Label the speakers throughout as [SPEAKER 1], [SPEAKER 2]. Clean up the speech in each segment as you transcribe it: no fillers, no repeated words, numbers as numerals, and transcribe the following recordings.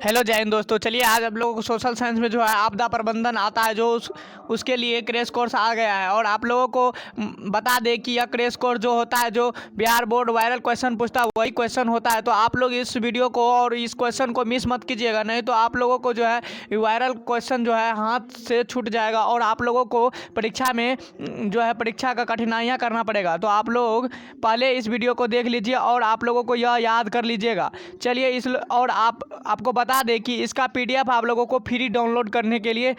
[SPEAKER 1] Hello जय हिंद दोस्तों। चलिए आज आप लोगों को सोशल साइंस में जो है आपदा प्रबंधन आता है, जो उसके लिए क्रैश कोर्स आ गया है। और आप लोगों को बता दें कि यह क्रैश कोर्स जो होता है, जो बिहार बोर्ड वायरल क्वेश्चन पूछता है वही क्वेश्चन होता है। तो आप लोग इस वीडियो को और इस क्वेश्चन को मिस मत कीजिएगा, नहीं तो आप लोगों को जो है वायरल क्वेश्चन जो है हाथ से छूट जाएगा और आप लोगों को परीक्षा में जो है परीक्षा का कठिनाइयाँ करना पड़ेगा। तो आप लोग पहले इस वीडियो को देख लीजिए और आप लोगों को यह याद कर लीजिएगा। चलिए इस और आपको बता दें कि इसका पीडीएफ आप लोगों को फ्री डाउनलोड करने के लिए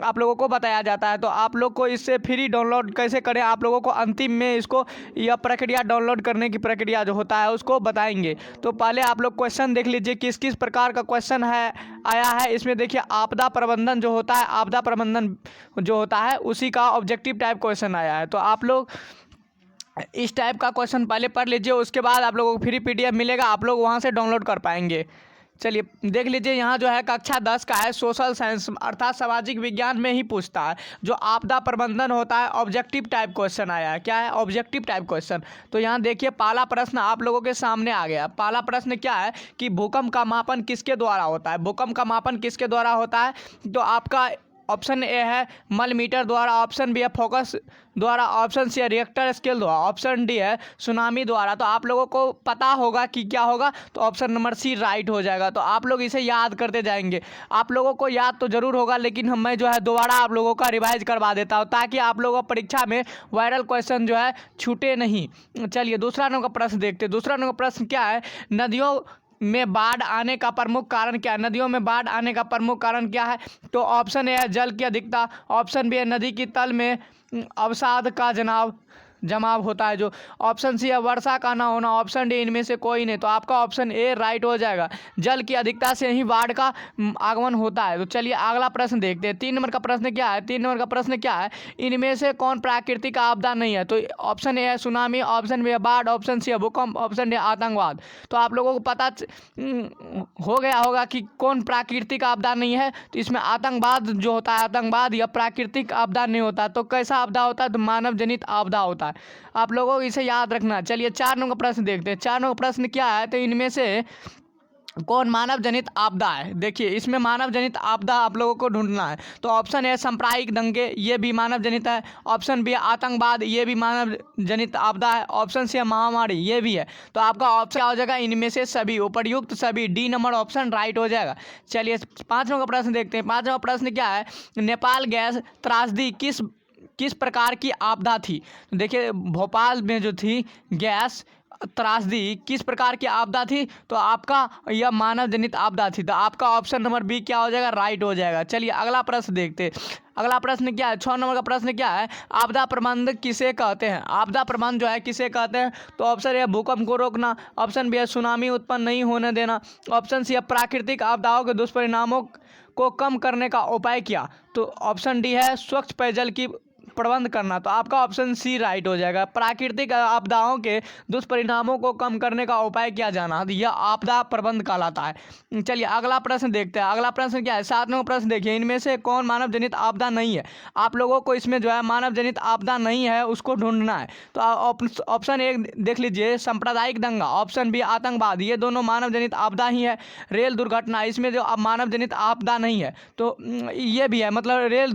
[SPEAKER 1] आप लोगों को बताया जाता है। तो आप लोग को इससे फ्री डाउनलोड कैसे करें, आप लोगों को अंतिम में इसको यह प्रक्रिया डाउनलोड करने की प्रक्रिया जो होता है उसको बताएंगे। तो पहले आप लोग क्वेश्चन देख लीजिए किस किस प्रकार का क्वेश्चन है आया है। इसमें देखिए आपदा प्रबंधन जो होता है, आपदा प्रबंधन जो होता है उसी का ऑब्जेक्टिव टाइप क्वेश्चन आया है। तो आप लोग इस टाइप का क्वेश्चन पहले पढ़ लीजिए, उसके बाद आप लोगों को फ्री पीडीएफ मिलेगा, आप लोग वहाँ से डाउनलोड कर पाएंगे। चलिए देख लीजिए, यहाँ जो है कक्षा 10 का है, सोशल साइंस अर्थात सामाजिक विज्ञान में ही पूछता है। जो आपदा प्रबंधन होता है ऑब्जेक्टिव टाइप क्वेश्चन आया है। क्या है? Objective type question. तो यहाँ देखिए पहला प्रश्न आप लोगों के सामने आ गया। पहला प्रश्न क्या है कि भूकंप का मापन किसके द्वारा होता है। भूकंप का मापन किसके द्वारा होता है? तो आपका ऑप्शन ए है मल्टीमीटर द्वारा, ऑप्शन बी है फोकस द्वारा, ऑप्शन सी है रिएक्टर स्केल द्वारा, ऑप्शन डी है सुनामी द्वारा। तो आप लोगों को पता होगा कि क्या होगा, तो ऑप्शन नंबर सी राइट हो जाएगा। तो आप लोग इसे याद करते जाएंगे। आप लोगों को याद तो जरूर होगा, लेकिन मैं जो है दोबारा आप लोगों का रिवाइज करवा देता हूँ ताकि आप लोगों को परीक्षा में वायरल क्वेश्चन जो है छूटे नहीं। चलिए दूसरा नंबर का प्रश्न देखते हैं। दूसरा नंबर प्रश्न क्या है, नदियों में बाढ़ आने का प्रमुख कारण क्या है। नदियों में बाढ़ आने का प्रमुख कारण क्या है? तो ऑप्शन ए है जल की अधिकता, ऑप्शन बी है नदी की तल में अवसाद का जमाव होता है, जो ऑप्शन सी है वर्षा का ना होना, ऑप्शन डी इनमें से कोई नहीं। तो आपका ऑप्शन ए राइट हो जाएगा। जल की अधिकता से ही बाढ़ का आगमन होता है। तो चलिए अगला प्रश्न देखते हैं। 3 नंबर का प्रश्न क्या है? 3 नंबर का प्रश्न क्या है, इनमें से कौन प्राकृतिक आपदा नहीं है। तो ऑप्शन ए है सुनामी, ऑप्शन बी है बाढ़, ऑप्शन सी है भूकंप, ऑप्शन डी आतंकवाद। तो आप लोगों को पता हो गया होगा कि कौन प्राकृतिक आपदा नहीं है। तो इसमें आतंकवाद जो होता है, आतंकवाद या प्राकृतिक आपदा नहीं होता। तो कैसा आपदा होता है? तो मानव जनित आपदा होता है। आप लोगों को इसे याद रखना। चलिए 4 नंबर प्रश्न देखते हैं। 4 नंबर प्रश्न क्या है, तो इनमें से कौन मानव जनित आपदा है। देखिए इसमें मानव जनित आपदा आप लोगों को ढूंढना है। तो ऑप्शन ए सांप्रदायिक दंगे, ये भी मानव जनित है। ऑप्शन बी आतंकवाद, ये भी मानव जनित आपदा है। ऑप्शन सी महामारी, ये भी है। तो आपका ऑप्शन क्या हो जाएगा? इनमें से सभी, उपर्युक्त सभी, डी नंबर ऑप्शन राइट हो जाएगा। चलिए 5 नंबर प्रश्न देखते हैं। 5 नंबर प्रश्न क्या है, नेपाल गैस त्रासदी किस प्रकार की आपदा थी। तो देखिए भोपाल में जो थी गैस त्रासदी किस प्रकार की आपदा थी। तो आपका यह मानव जनित आपदा थी। तो आपका ऑप्शन नंबर बी क्या हो जाएगा? राइट हो जाएगा। चलिए अगला प्रश्न देखते हैं। अगला प्रश्न क्या है? 6 नंबर का प्रश्न क्या है, आपदा प्रबंधन किसे कहते हैं। आपदा प्रबंधन जो है किसे कहते हैं? तो ऑप्शन ए भूकंप को रोकना, ऑप्शन बी है सुनामी उत्पन्न नहीं होने देना, ऑप्शन सी है प्राकृतिक आपदाओं के दुष्परिणामों को कम करने का उपाय किया। तो ऑप्शन डी है स्वच्छ पेयजल की प्रबंध करना। तो आपका ऑप्शन सी राइट हो जाएगा। प्राकृतिक आपदाओं के दुष्परिणामों को कम करने का उपाय किया जाना, यह आपदा प्रबंध कहलाता है। चलिए अगला प्रश्न देखते हैं। अगला प्रश्न क्या है? 7 नंबर प्रश्न देखिए, इनमें से कौन मानव जनित आपदा नहीं है। आप लोगों को इसमें जो है मानव जनित आपदा नहीं है उसको ढूंढना है। तो ऑप्शन ए देख लीजिए सांप्रदायिक दंगा, ऑप्शन बी आतंकवाद, ये दोनों मानव जनित आपदा ही है। रेल दुर्घटना, इसमें जो मानव जनित आपदा नहीं है। तो ये भी है, मतलब रेल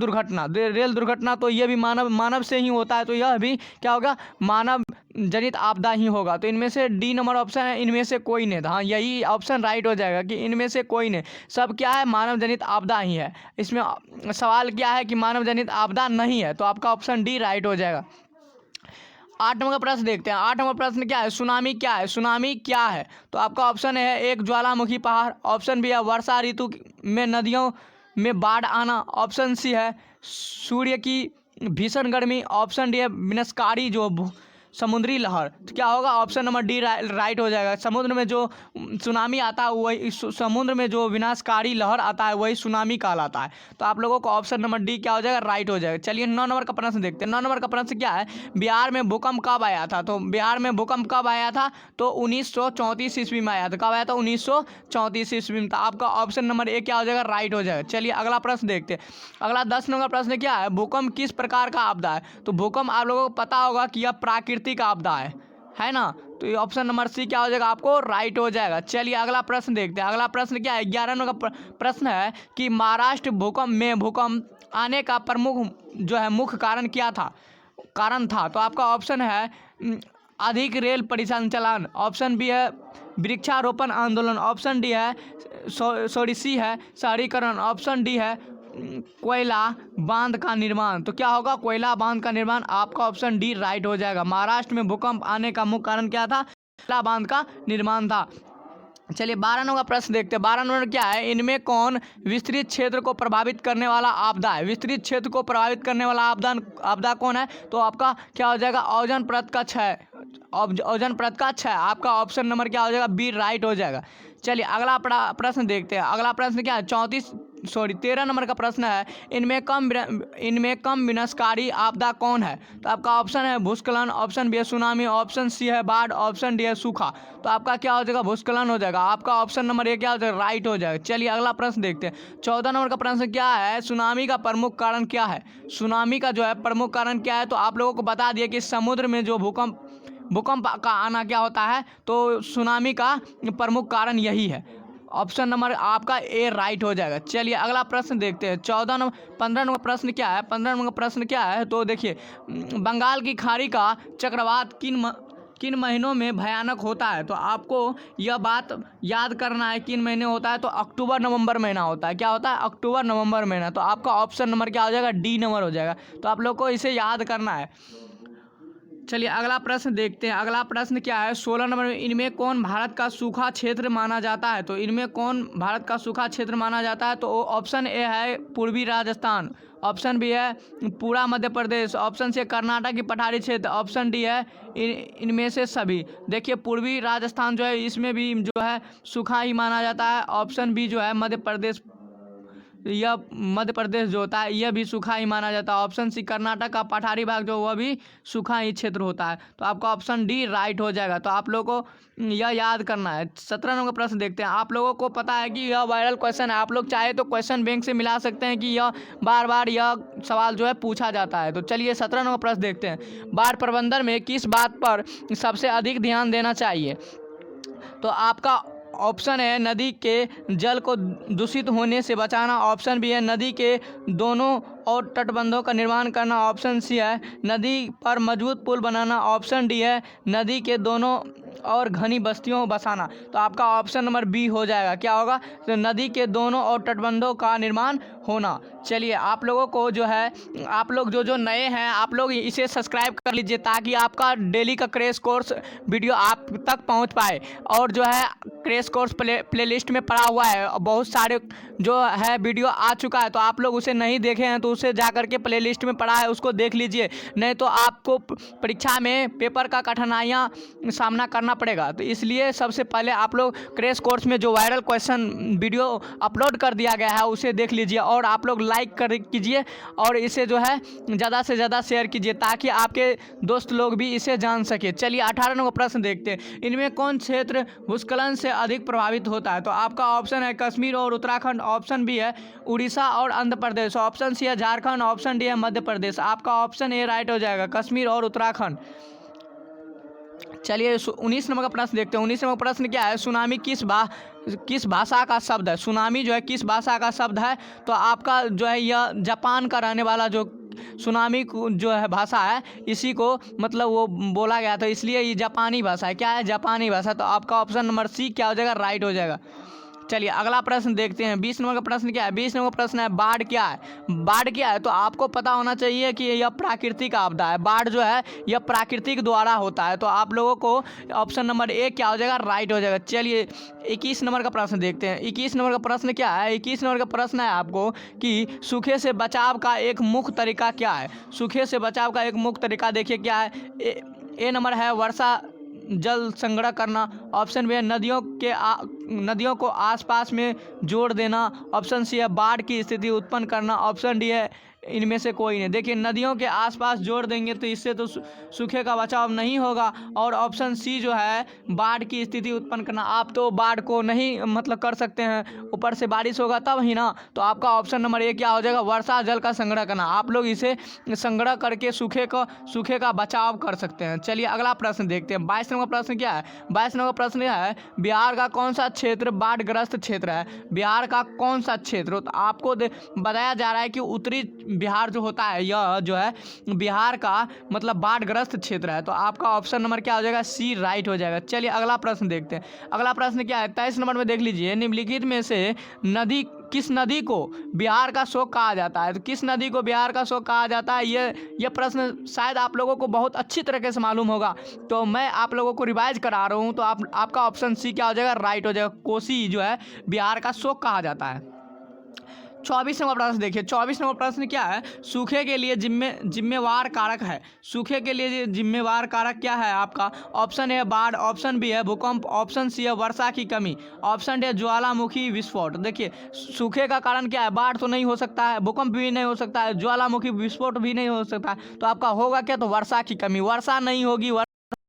[SPEAKER 1] दुर्घटना तो ये भी मानव से ही होता है। तो यह भी क्या होगा? मानव जनित आपदा ही होगा। तो इनमें से डी नंबर ऑप्शन है इनमें से कोई नहीं। हाँ यही ऑप्शन राइट हो जाएगा कि इनमें से कोई नहीं, सब क्या है? मानव जनित आपदा ही है। इसमें सवाल क्या है कि मानव जनित आपदा नहीं है। तो आपका ऑप्शन डी राइट हो जाएगा। 8 नंबर का प्रश्न देखते हैं। 8 नंबर प्रश्न क्या है, सुनामी क्या है। सुनामी क्या है? तो आपका ऑप्शन है एक ज्वालामुखी पहाड़, ऑप्शन बी है वर्षा ऋतु में नदियों में बाढ़ आना, ऑप्शन सी है सूर्य की भीषण गर्मी, ऑप्शन डी है विनाशकारी जो समुद्री लहर। तो क्या होगा? ऑप्शन नंबर डी राइट हो जाएगा। समुद्र में जो सुनामी आता है वही, समुद्र में जो विनाशकारी लहर आता है वही सुनामी कहलाता है। तो आप लोगों को ऑप्शन नंबर डी क्या हो जाएगा? राइट हो जाएगा। चलिए 9 नंबर का प्रश्न देखते हैं। 9 नंबर का प्रश्न क्या है, बिहार में भूकंप कब आया था। तो बिहार में भूकंप कब आया था? तो 1934 ईस्वी में आया था। कब आया था? 1934 ईस्वी में। तो आपका ऑप्शन नंबर ए क्या हो जाएगा? राइट हो जाएगा। चलिए अगला प्रश्न देखते हैं। अगला 10 नंबर का प्रश्न क्या है, भूकंप किस प्रकार का आपदा है। तो भूकंप आप लोगों को पता होगा कि यह प्राकृतिक आपदा है ना। तो ये ऑप्शन नंबर सी क्या हो जाएगा, आपको राइट हो जाएगा। चलिए अगला प्रश्न देखते हैं। अगला प्रश्न क्या है, 11 नंबर का प्रश्न है कि महाराष्ट्र भूकंप आने का प्रमुख जो है मुख्य कारण क्या था, तो आपका ऑप्शन है अधिक रेल परिचालन, ऑप्शन बी है वृक्षारोपण आंदोलन, ऑप्शन डी है सी है शहरीकरण, ऑप्शन डी है कोयला बांध का निर्माण। तो क्या होगा, कोयला बांध का निर्माण। आपका ऑप्शन डी राइट हो जाएगा। महाराष्ट्र में भूकंप आने का मुख्य कारण क्या था, कोयला बांध का निर्माण था। चलिए 12 नंबर का प्रश्न देखते हैं। 12 नंबर क्या है, इनमें कौन विस्तृत क्षेत्र को प्रभावित करने वाला आपदा है, विस्तृत क्षेत्र को प्रभावित करने वाला आपदा कौन है, तो आपका क्या हो जाएगा, ओजोन परत का क्षय, ओजोन परत का क्षय। आपका ऑप्शन नंबर क्या हो जाएगा, बी राइट हो जाएगा। चलिए अगला प्रश्न देखते हैं। अगला प्रश्न क्या है, 13 नंबर का प्रश्न है, इनमें कम विनाशकारी आपदा कौन है, तो आपका ऑप्शन है भूस्खलन, ऑप्शन बी है सुनामी, ऑप्शन सी है बाढ़, ऑप्शन डी है सूखा। तो आपका क्या हो जाएगा, भूस्खलन हो जाएगा। आपका ऑप्शन नंबर ए क्या हो जाएगा, राइट हो जाएगा। चलिए अगला प्रश्न देखते हैं। 14 नंबर का प्रश्न क्या है, सुनामी का प्रमुख कारण क्या है, सुनामी का जो है प्रमुख कारण क्या है, तो आप लोगों को बता दिया कि समुद्र में जो भूकंप का आना क्या होता है, तो सुनामी का प्रमुख कारण यही है। ऑप्शन नंबर आपका ए राइट हो जाएगा। चलिए अगला प्रश्न देखते हैं। 15 नंबर प्रश्न क्या है, 15 नंबर प्रश्न क्या है, तो देखिए बंगाल की खाड़ी का चक्रवात किन महीनों में भयानक होता है, तो आपको यह बात याद करना है किन महीने होता है, तो अक्टूबर नवंबर महीना होता है। क्या होता है, अक्टूबर नवंबर महीना। तो आपका ऑप्शन नंबर क्या हो जाएगा, डी नंबर हो जाएगा। तो आप लोग को इसे याद करना है। चलिए अगला प्रश्न देखते हैं। अगला प्रश्न क्या है, 16 नंबर में, इनमें कौन भारत का सूखा क्षेत्र माना जाता है, तो इनमें कौन भारत का सूखा क्षेत्र माना जाता है, तो ऑप्शन ए है पूर्वी राजस्थान, ऑप्शन बी है पूरा मध्य प्रदेश, ऑप्शन सी कर्नाटक की पठारी क्षेत्र, ऑप्शन डी है इनमें से सभी। देखिए पूर्वी राजस्थान जो है इसमें भी जो है सूखा ही माना जाता है। ऑप्शन बी जो है मध्य प्रदेश जो होता है यह भी सूखा ही माना जाता है। ऑप्शन सी कर्नाटक का पठारी भाग जो वह भी सूखा ही क्षेत्र होता है। तो आपका ऑप्शन डी राइट हो जाएगा। तो आप लोगों को यह याद करना है। 17 नंबर का प्रश्न देखते हैं। आप लोगों को पता है कि यह वायरल क्वेश्चन है, आप लोग चाहे तो क्वेश्चन बैंक से मिला सकते हैं कि यह बार बार यह सवाल जो है पूछा जाता है। तो चलिए 17 नंबर प्रश्न देखते हैं। बाढ़ प्रबंधन में किस बात पर सबसे अधिक ध्यान देना चाहिए, तो आपका ऑप्शन है नदी के जल को दूषित होने से बचाना, ऑप्शन बी है नदी के दोनों और तटबंधों का निर्माण करना, ऑप्शन सी है नदी पर मजबूत पुल बनाना, ऑप्शन डी है नदी के दोनों और घनी बस्तियों बसाना। तो आपका ऑप्शन नंबर बी हो जाएगा। क्या होगा, तो नदी के दोनों और तटबंधों का निर्माण होना। चलिए आप लोगों को जो है, आप लोग जो नए हैं आप लोग इसे सब्सक्राइब कर लीजिए ताकि आपका डेली का क्रैश कोर्स वीडियो आप तक पहुंच पाए। और जो है क्रैश कोर्स प्लेलिस्ट में पड़ा हुआ है, बहुत सारे जो है वीडियो आ चुका है, तो आप लोग उसे नहीं देखे हैं तो उसे जा करके प्लेलिस्ट में पड़ा है उसको देख लीजिए, नहीं तो आपको परीक्षा में पेपर का कठिनाइयाँ सामना करना पड़ेगा। तो इसलिए सबसे पहले आप लोग क्रैश कोर्स में जो वायरल क्वेश्चन वीडियो अपलोड कर दिया गया है उसे देख लीजिए, और आप लोग लाइक कीजिए और इसे जो है ज़्यादा से ज़्यादा शेयर कीजिए ताकि आपके दोस्त लोग भी इसे जान सके। चलिए 18 नंबर प्रश्न देखते हैं। इनमें कौन क्षेत्र भूस्खलन से अधिक प्रभावित होता है, तो आपका ऑप्शन है कश्मीर और उत्तराखंड, ऑप्शन बी है उड़ीसा और आंध्र प्रदेश, ऑप्शन सी है झारखंड, ऑप्शन डी है मध्य प्रदेश। आपका ऑप्शन ए राइट हो जाएगा, कश्मीर और उत्तराखंड। चलिए 19 नंबर का प्रश्न देखते हैं। 19 नंबर प्रश्न क्या है, सुनामी किस भाषा का शब्द है, सुनामी जो है किस भाषा का शब्द है, तो आपका जो है यह जापान का रहने वाला जो सुनामी जो है भाषा है इसी को मतलब वो बोला गया था, इसलिए ये जापानी भाषा है। क्या है, जापानी भाषा। तो आपका ऑप्शन नंबर सी क्या हो जाएगा, राइट हो जाएगा। चलिए अगला प्रश्न देखते हैं। 20 नंबर का प्रश्न क्या है, 20 नंबर का प्रश्न है बाढ़ क्या है, बाढ़ क्या है, तो आपको पता होना चाहिए कि यह प्राकृतिक आपदा है। बाढ़ जो है यह प्राकृतिक द्वारा होता है। तो आप लोगों को ऑप्शन नंबर ए क्या हो जाएगा, राइट हो जाएगा। चलिए 21 नंबर का प्रश्न देखते हैं। 21 नंबर का प्रश्न क्या है, 21 नंबर का प्रश्न है आपको कि सूखे से बचाव का एक मुख्य तरीका क्या है, सूखे से बचाव का एक मुख्य तरीका देखिए क्या है। ए नंबर है वर्षा जल संग्रह करना, ऑप्शन बी है नदियों नदियों को आसपास में जोड़ देना, ऑप्शन सी है बाढ़ की स्थिति उत्पन्न करना, ऑप्शन डी है इनमें से कोई नहीं। देखिए नदियों के आसपास जोड़ देंगे तो इससे तो सूखे का बचाव नहीं होगा, और ऑप्शन सी जो है बाढ़ की स्थिति उत्पन्न करना, आप तो बाढ़ को नहीं मतलब कर सकते हैं, ऊपर से बारिश होगा तब ही ना। तो आपका ऑप्शन नंबर ए क्या हो जाएगा, वर्षा जल का संग्रह करना। आप लोग इसे संग्रह करके सूखे का बचाव कर सकते हैं। चलिए अगला प्रश्न देखते हैं। 22 नंबर प्रश्न क्या है, 22 नंबर प्रश्न यह है बिहार का कौन सा क्षेत्र बाढ़ग्रस्त क्षेत्र है। बिहार का कौन सा क्षेत्र, तो आपको बताया जा रहा है कि उत्तरी बिहार जो होता है यह जो है बिहार का मतलब बाढ़ग्रस्त क्षेत्र है। तो आपका ऑप्शन नंबर क्या हो जाएगा, सी राइट हो जाएगा। चलिए अगला प्रश्न देखते हैं। अगला प्रश्न क्या है, 23 नंबर में देख लीजिए, निम्नलिखित में से किस नदी को बिहार का शोक कहा जाता है। तो किस नदी को बिहार का शोक कहा जाता है, ये प्रश्न शायद आप लोगों को बहुत अच्छी तरीके से मालूम होगा, तो मैं आप लोगों को रिवाइज करा रहा हूँ। तो आपका ऑप्शन सी क्या हो जाएगा, राइट हो जाएगा। कोसी जो है बिहार का शोक कहा जाता है। 24 नंबर प्रश्न देखिए। 24 नंबर प्रश्न क्या है, सूखे के लिए जिम्मेवार कारक है। सूखे के लिए जिम्मेवार कारक क्या है आपका, ऑप्शन ए बाढ़, ऑप्शन बी है भूकंप, ऑप्शन सी है वर्षा की कमी, ऑप्शन डी ज्वालामुखी विस्फोट। देखिए सूखे का कारण क्या है, बाढ़ तो नहीं हो सकता है, भूकंप भी नहीं हो सकता है, ज्वालामुखी विस्फोट भी नहीं हो सकता है। तो आपका होगा क्या, तो वर्षा की कमी। वर्षा नहीं होगी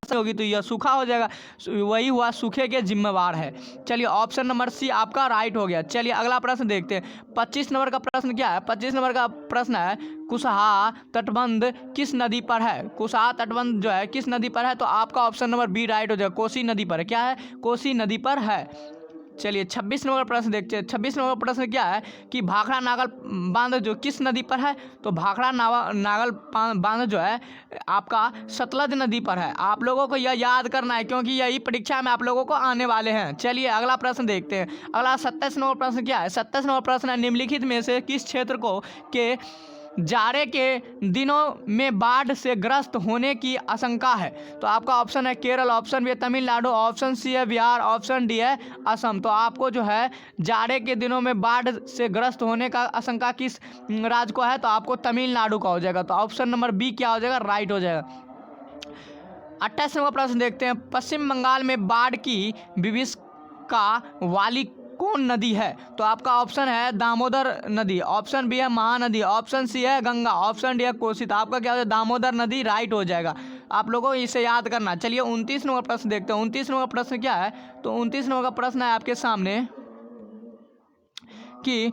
[SPEAKER 1] होगी तो यह सूखा हो जाएगा, वही हुआ सूखे के जिम्मेवार है। चलिए ऑप्शन नंबर सी आपका राइट हो गया। चलिए अगला प्रश्न देखते हैं। 25 नंबर का प्रश्न क्या है, 25 नंबर का प्रश्न है कुशहा तटबंध किस नदी पर है। कुशहा तटबंध जो है किस नदी पर है, तो आपका ऑप्शन नंबर बी राइट हो जाएगा, कोसी नदी पर है। क्या है, कोसी नदी पर है। चलिए 26 नंबर प्रश्न देखते हैं। 26 नंबर प्रश्न क्या है कि भाखड़ा नागल बांध जो किस नदी पर है, तो भाखड़ा नागल बांध जो है आपका सतलज नदी पर है। आप लोगों को यह याद करना है क्योंकि यही परीक्षा में आप लोगों को आने वाले हैं। चलिए अगला प्रश्न देखते हैं। अगला 27 नंबर प्रश्न क्या है, 27 नंबर प्रश्न है निम्नलिखित में से किस क्षेत्र को के जाड़े के दिनों में बाढ़ से ग्रस्त होने की आशंका है। तो आपका ऑप्शन है केरल, ऑप्शन बी है तमिलनाडु, ऑप्शन सी है बिहार, ऑप्शन डी है असम। तो आपको जो है जाड़े के दिनों में बाढ़ से ग्रस्त होने का आशंका किस राज्य को है, तो आपको तमिलनाडु का हो जाएगा। तो ऑप्शन नंबर बी क्या हो जाएगा, राइट हो जाएगा। 28 नंबर प्रश्न देखते हैं। पश्चिम बंगाल में बाढ़ की विभीषिका वाली कौन नदी है, तो आपका ऑप्शन है दामोदर नदी, ऑप्शन बी है महानदी, ऑप्शन सी है गंगा, ऑप्शन डी है कोसी। तो आपका क्या हो जाएगा, दामोदर नदी राइट हो जाएगा। आप लोगों को इसे याद करना। चलिए 29 नंबर प्रश्न देखते हैं। 29 नंबर प्रश्न क्या है, तो 29 नंबर का प्रश्न है आपके सामने कि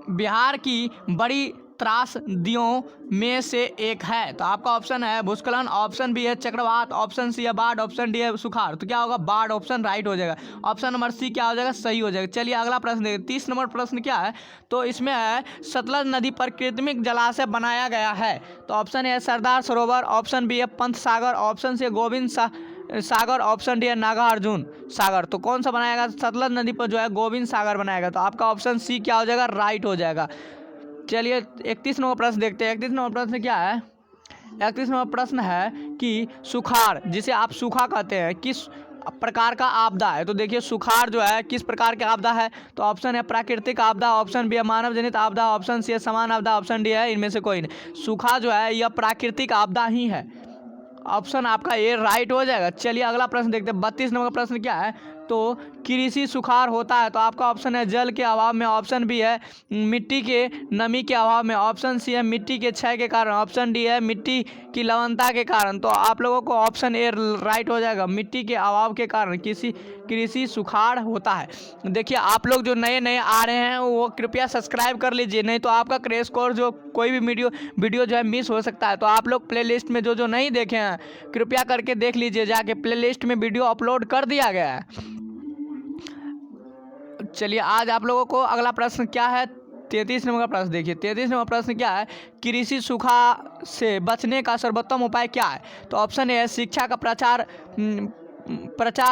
[SPEAKER 1] बिहार की बड़ी त्रासदियों में से एक है। तो आपका ऑप्शन है भूस्खलन, ऑप्शन बी है चक्रवात, ऑप्शन सी है बाढ़, ऑप्शन डी है सुखाड़। तो क्या होगा, बाढ़ ऑप्शन राइट हो जाएगा। ऑप्शन नंबर सी क्या हो जाएगा, सही हो जाएगा। चलिए अगला प्रश्न देखिए। 30 नंबर प्रश्न क्या है, तो इसमें है सतलज नदी पर कृत्रिम जलाशय बनाया गया है। तो ऑप्शन ए है सरदार सरोवर, ऑप्शन बी है पंत सागर, ऑप्शन सी है गोविंद सागर, ऑप्शन डी है नागार्जुन सागर। तो कौन सा बनाएगा, सतलज नदी पर जो है गोविंद सागर बनाएगा। तो आपका ऑप्शन सी क्या हो जाएगा, राइट हो जाएगा। चलिए 31 नंबर प्रश्न देखते हैं। 31 नंबर प्रश्न क्या है, 31 नंबर प्रश्न है कि सुखाड़ जिसे आप सूखा कहते हैं किस प्रकार का आपदा है। तो देखिए सुखाड़ जो है किस प्रकार की आपदा है, तो ऑप्शन है प्राकृतिक आपदा, ऑप्शन बी है मानव जनित आपदा, ऑप्शन सी है समान आपदा, ऑप्शन डी है इनमें से कोई नहीं। सूखा जो है यह प्राकृतिक आपदा ही है। ऑप्शन आपका ए राइट हो जाएगा। चलिए अगला प्रश्न देखते हैं। 32 नंबर का प्रश्न क्या है, तो कृषि सुखाड़ होता है। तो आपका ऑप्शन है जल के अभाव में, ऑप्शन बी है मिट्टी के नमी के अभाव में, ऑप्शन सी है मिट्टी के क्षय के कारण, ऑप्शन डी है मिट्टी की लवणता के कारण। तो आप लोगों को ऑप्शन ए राइट हो जाएगा, मिट्टी के अभाव के कारण कृषि सुखाड़ होता है। देखिए आप लोग जो नए नए आ रहे हैं वो कृपया सब्सक्राइब कर लीजिए, नहीं तो आपका क्रैश कोर्स जो कोई भी वीडियो जो है मिस हो सकता है। तो आप लोग प्लेलिस्ट में जो नहीं देखे हैं कृपया करके देख लीजिए, जाके प्लेलिस्ट में वीडियो अपलोड कर दिया गया है। चलिए आज आप लोगों को अगला प्रश्न क्या है, 33 नंबर का प्रश्न देखिए। 33 नंबर प्रश्न क्या है, कृषि सूखा से बचने का सर्वोत्तम उपाय क्या है। तो ऑप्शन ए है शिक्षा का प्रचार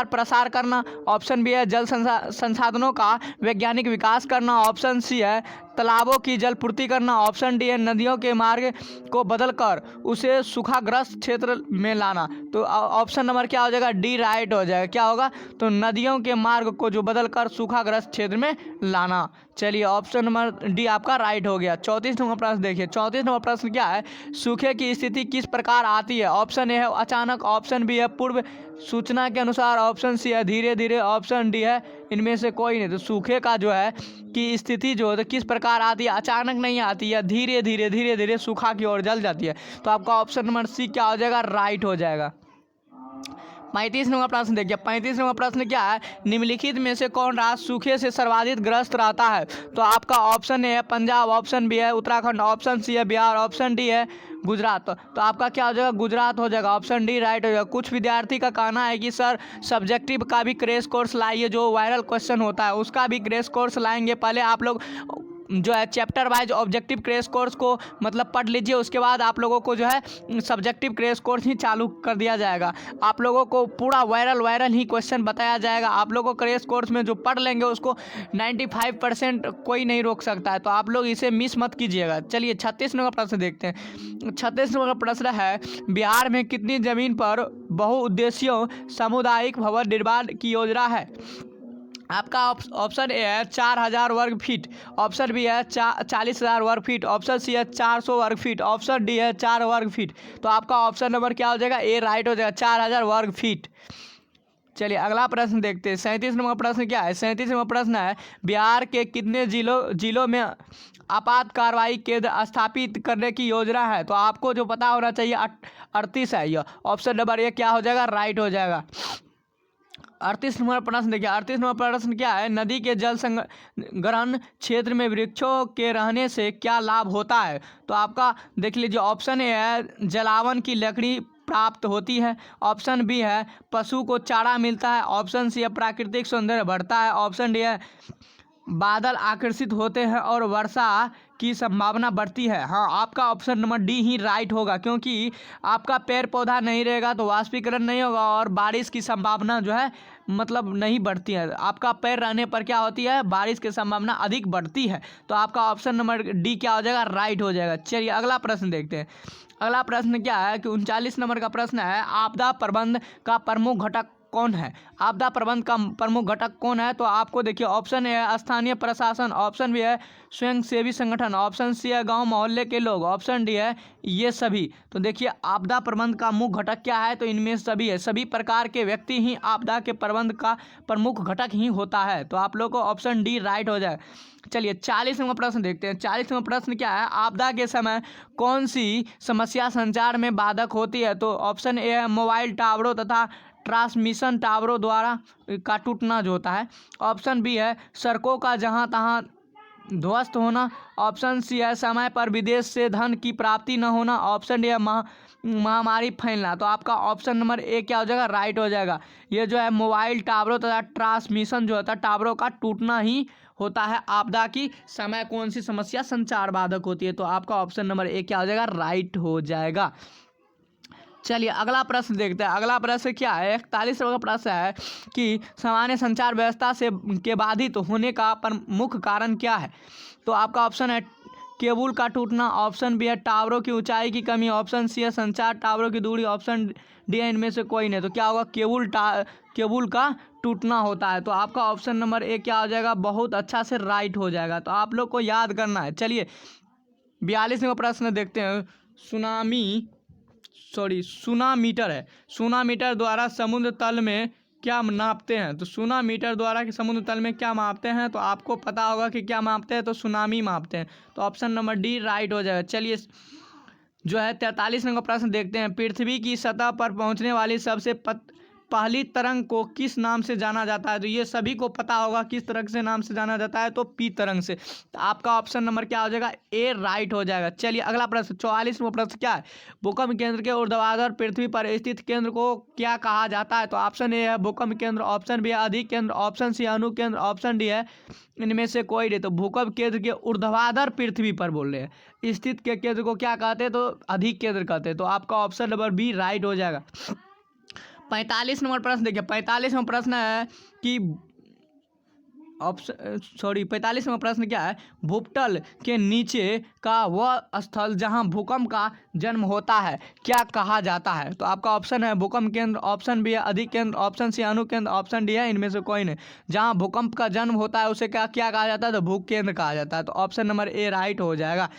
[SPEAKER 1] प्रसार करना, ऑप्शन बी है जल संसाधनों का वैज्ञानिक विकास करना, ऑप्शन सी है तालाबों की जलपूर्ति करना। ऑप्शन डी है नदियों के मार्ग को बदलकर उसे सूखाग्रस्त क्षेत्र में लाना। तो ऑप्शन नंबर क्या हो जाएगा, डी राइट हो जाएगा। क्या होगा, तो नदियों के मार्ग को जो बदलकर सूखाग्रस्त क्षेत्र में लाना। चलिए ऑप्शन नंबर डी आपका राइट हो गया। 34 नंबर प्रश्न देखिए। 34 नंबर प्रश्न क्या है, सूखे की स्थिति किस प्रकार आती है। ऑप्शन ए है अचानक, ऑप्शन बी है पूर्व सूचना के अनुसार, ऑप्शन सी है धीरे धीरे, ऑप्शन डी है इनमें से कोई नहीं। तो सूखे का जो है कि स्थिति जो है किस प्रकार आती है, अचानक नहीं आती है, धीरे धीरे धीरे धीरे सूखा की ओर जल जाती है। तो आपका ऑप्शन नंबर सी क्या हो जाएगा, राइट हो जाएगा। 35 नंबर प्रश्न देखिए। 35 नंबर प्रश्न क्या है, निम्नलिखित में से कौन राज्य सूखे से सर्वाधिक ग्रस्त रहता है। तो आपका ऑप्शन ए है पंजाब, ऑप्शन बी है उत्तराखंड, ऑप्शन सी है बिहार, ऑप्शन डी है गुजरात। तो आपका क्या हो जाएगा, गुजरात हो जाएगा। ऑप्शन डी राइट हो जाएगा। कुछ विद्यार्थी का कहना है कि सर सब्जेक्टिव का भी क्रैश कोर्स लाइए, जो वायरल क्वेश्चन होता है उसका भी क्रैश कोर्स लाएंगे। पहले आप लोग जो है chapter wise objective crash course को मतलब पढ़ लीजिए, उसके बाद आप लोगों को जो है सब्जेक्टिव क्रैश कोर्स ही चालू कर दिया जाएगा। आप लोगों को पूरा वायरल ही क्वेश्चन बताया जाएगा। आप लोगों को क्रैश कोर्स में जो पढ़ लेंगे उसको 95% कोई नहीं रोक सकता है। तो आप लोग इसे मिस मत कीजिएगा। चलिए 36 नंबर प्रश्न देखते हैं। 36 नंबर प्रश्न है, बिहार में कितनी जमीन पर बहुउद्देशीय सामुदायिक भवन निर्माण की योजना है। आपका ऑप्शन ए है 4000 वर्ग फीट, ऑप्शन बी है 40,000 वर्ग फीट, ऑप्शन सी है 400 वर्ग फीट, ऑप्शन डी है 4 वर्ग फीट। तो आपका ऑप्शन नंबर क्या हो जाएगा, ए राइट हो जाएगा, 4000 वर्ग फीट। चलिए अगला प्रश्न देखते हैं। 37 नंबर प्रश्न क्या है। 37 नंबर प्रश्न है, बिहार के कितने जिलों में आपात कार्रवाई केंद्र स्थापित करने की योजना है। तो आपको जो पता होना चाहिए 38 है। यह ऑप्शन नंबर ए क्या हो जाएगा, राइट हो जाएगा। 38 नंबर प्रश्न देखिए। 38 नंबर प्रश्न क्या है, नदी के जल संग्रहण क्षेत्र में वृक्षों के रहने से क्या लाभ होता है। तो आपका देख लीजिए, ऑप्शन ए है जलावन की लकड़ी प्राप्त होती है, ऑप्शन बी है पशु को चारा मिलता है, ऑप्शन सी है प्राकृतिक सौंदर्य बढ़ता है, ऑप्शन डी है बादल आकर्षित होते हैं और वर्षा की संभावना बढ़ती है। हाँ, आपका ऑप्शन नंबर डी ही राइट होगा, क्योंकि आपका पेड़ पौधा नहीं रहेगा तो वाष्पीकरण नहीं होगा और बारिश की संभावना जो है मतलब नहीं बढ़ती है। आपका पेड़ रहने पर क्या होती है, बारिश की संभावना अधिक बढ़ती है। तो आपका ऑप्शन नंबर डी क्या हो जाएगा, राइट हो जाएगा। चलिए अगला प्रश्न देखते हैं। अगला प्रश्न क्या है कि 39 नंबर का प्रश्न है, आपदा प्रबंधन का प्रमुख घटक कौन है। आपदा प्रबंधन का प्रमुख घटक कौन है। तो आपको देखिए, ऑप्शन ए है स्थानीय प्रशासन, ऑप्शन बी है स्वयंसेवी संगठन, ऑप्शन सी है गांव मोहल्ले के लोग, ऑप्शन डी है ये सभी। तो देखिए आपदा प्रबंधन का मुख्य घटक क्या है, तो इनमें सभी है। सभी प्रकार के व्यक्ति ही आपदा के प्रबंध का प्रमुख घटक ही होता है। तो आप लोग को ऑप्शन डी राइट हो जाए। चलिए 40 नंबर प्रश्न देखते हैं। 40 नंबर प्रश्न क्या है, आपदा के समय कौन सी समस्या संचार में बाधक होती है। तो ऑप्शन ए है मोबाइल टावरों तथा ट्रांसमिशन टावरों द्वारा का टूटना जो होता है, ऑप्शन बी है सड़कों का जहां तहां ध्वस्त होना, ऑप्शन सी है समय पर विदेश से धन की प्राप्ति न होना, ऑप्शन डी है महामारी फैलना। तो आपका ऑप्शन नंबर ए क्या हो जाएगा, राइट हो जाएगा। ये जो है मोबाइल टावरों तथा ट्रांसमिशन जो होता है टावरों का टूटना ही होता है आपदा की समय कौन सी समस्या संचार बाधक होती है। तो आपका ऑप्शन नंबर ए क्या हो जाएगा, राइट हो जाएगा। चलिए अगला प्रश्न देखते हैं। अगला प्रश्न क्या है, 41 का प्रश्न है कि सामान्य संचार व्यवस्था से के बाधित होने का प्रमुख कारण क्या है। तो आपका ऑप्शन है केबल का टूटना, ऑप्शन बी है टावरों की ऊंचाई की कमी, ऑप्शन सी है संचार टावरों की दूरी, ऑप्शन डी है इनमें से कोई नहीं। तो क्या होगा, केबल का टूटना होता है। तो आपका ऑप्शन नंबर ए क्या हो जाएगा, बहुत अच्छा से राइट हो जाएगा। तो आप लोग को याद करना है। चलिए 42 का प्रश्न देखते हैं। सुनामीटर है। सुनामीटर द्वारा समुद्र तल में क्या नापते हैं। तो सुनामीटर द्वारा समुद्र तल में क्या मापते हैं। तो आपको पता होगा कि क्या मापते हैं, तो सुनामी मापते हैं। तो ऑप्शन नंबर डी राइट हो जाएगा। चलिए जो है 43 नंबर प्रश्न देखते हैं। पृथ्वी की सतह पर पहुंचने वाली सबसे पहली तरंग को किस नाम से जाना जाता है। तो ये सभी को पता होगा किस तरह से नाम से जाना जाता है, तो पी तरंग से। तो आपका ऑप्शन नंबर क्या हो जाएगा, ए राइट हो जाएगा। चलिए अगला प्रश्न 44वां प्रश्न क्या है, भूकंप केंद्र के ऊर्ध्वाधर पृथ्वी पर स्थित केंद्र को क्या कहा जाता है। तो ऑप्शन ए है भूकंप केंद्र, ऑप्शन बी है अधिक केंद्र, ऑप्शन सी अणु केंद्र, ऑप्शन डी है इनमें से कोई नहीं। तो भूकंप केंद्र के ऊर्ध्वाधर पृथ्वी पर बोल रहे हैं, स्थित के केंद्र को क्या कहते हैं, तो अधिक केंद्र कहते हैं। तो आपका ऑप्शन नंबर बी राइट हो जाएगा। 45 नंबर प्रश्न देखिए। 45वां प्रश्न है कि ऑप्शन 45वां प्रश्न क्या है, भूपटल के नीचे का वह स्थल जहां भूकंप का जन्म होता है क्या कहा जाता है? तो आपका ऑप्शन है भूकंप केंद्र, ऑप्शन बी है अधिकेंद्र, ऑप्शन सी अणुकेंद्र, ऑप्शन डी है इनमें से कोई नहीं। जहां भूकंप का जन्म होता है उसे क्या क्या कहा जाता है? तो भूकेंद्र कहा जाता है। तो ऑप्शन नंबर ए राइट हो जाएगा।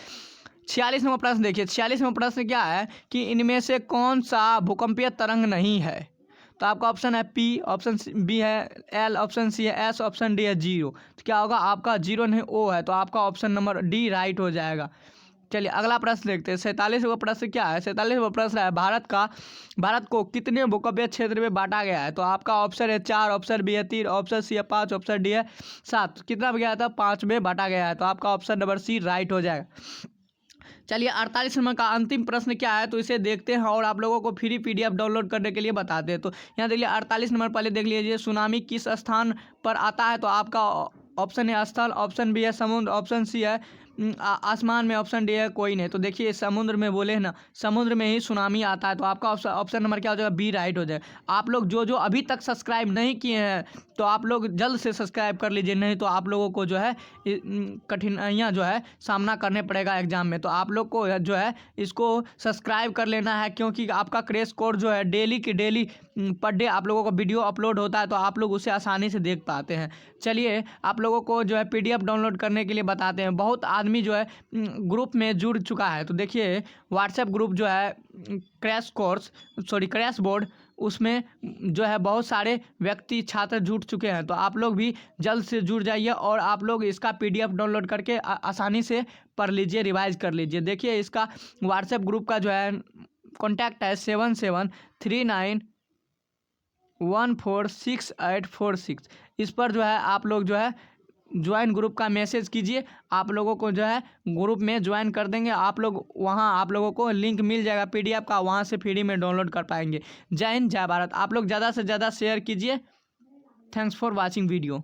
[SPEAKER 1] 46वां प्रश्न देखिए, 46वां प्रश्न क्या है कि इनमें से कौन सा भूकंपीय तरंग नहीं है? तो आपका ऑप्शन है पी, ऑप्शन बी है एल, ऑप्शन सी है एस, ऑप्शन डी है जीरो। तो क्या होगा? आपका जीरो नहीं ओ है, तो आपका ऑप्शन नंबर डी राइट हो जाएगा। चलिए अगला प्रश्न देखते हैं। 47वां प्रश्न क्या है? 47वां प्रश्न है भारत को कितने भूकंपीय क्षेत्र में बांटा गया है? तो आपका ऑप्शन है 4, ऑप्शन बी है 3, ऑप्शन सी है 5, ऑप्शन डी है 7। कितना गया था? 5 में बांटा गया है। तो आपका ऑप्शन नंबर सी राइट हो जाएगा। चलिए 48 नंबर का अंतिम प्रश्न क्या है तो इसे देखते हैं और आप लोगों को फ्री पीडीएफ डाउनलोड करने के लिए बताते हैं। तो यहाँ देखिए 48 नंबर पहले देख लीजिए, सुनामी किस स्थान पर आता है? तो आपका ऑप्शन है स्थल, ऑप्शन बी है समुद्र, ऑप्शन सी है आसमान में, ऑप्शन डी है कोई नहीं। तो देखिए समुद्र में बोले हैं ना, समुद्र में ही सुनामी आता है। तो आपका ऑप्शन नंबर क्या हो जाएगा? बी राइट हो जाएगा। आप लोग जो अभी तक सब्सक्राइब नहीं किए हैं तो आप लोग जल्द से सब्सक्राइब कर लीजिए, नहीं तो आप लोगों को जो है कठिनाइयाँ जो है सामना करने पड़ेगा एग्जाम में। तो आप लोग को जो है इसको सब्सक्राइब कर लेना है, क्योंकि आपका क्रैश कोर्स जो है डेली की डेली पर डे आप लोगों का वीडियो अपलोड होता है, तो आप लोग उसे आसानी से देख पाते हैं। चलिए आप लोगों को जो है पीडीएफ डाउनलोड करने के लिए बताते हैं। बहुत आदमी जो है ग्रुप में जुड़ चुका है। तो देखिए व्हाट्सएप ग्रुप जो है क्रैश बोर्ड, उसमें जो है बहुत सारे व्यक्ति छात्र जुड़ चुके हैं। तो आप लोग भी जल्द से जुड़ जाइए और आप लोग इसका पीडीएफ डाउनलोड करके आसानी से पढ़ लीजिए, रिवाइज कर लीजिए। देखिए इसका व्हाट्सएप ग्रुप का जो है कॉन्टैक्ट है 7739146846। इस पर जो है आप लोग जो है ज्वाइन ग्रुप का मैसेज कीजिए, आप लोगों को जो है ग्रुप में ज्वाइन कर देंगे। आप लोग वहां आप लोगों को लिंक मिल जाएगा पीडीएफ का, वहां से फ्री में डाउनलोड कर पाएंगे। जय हिंद, जय भारत। आप लोग ज़्यादा से ज़्यादा शेयर कीजिए। Thanks for watching video.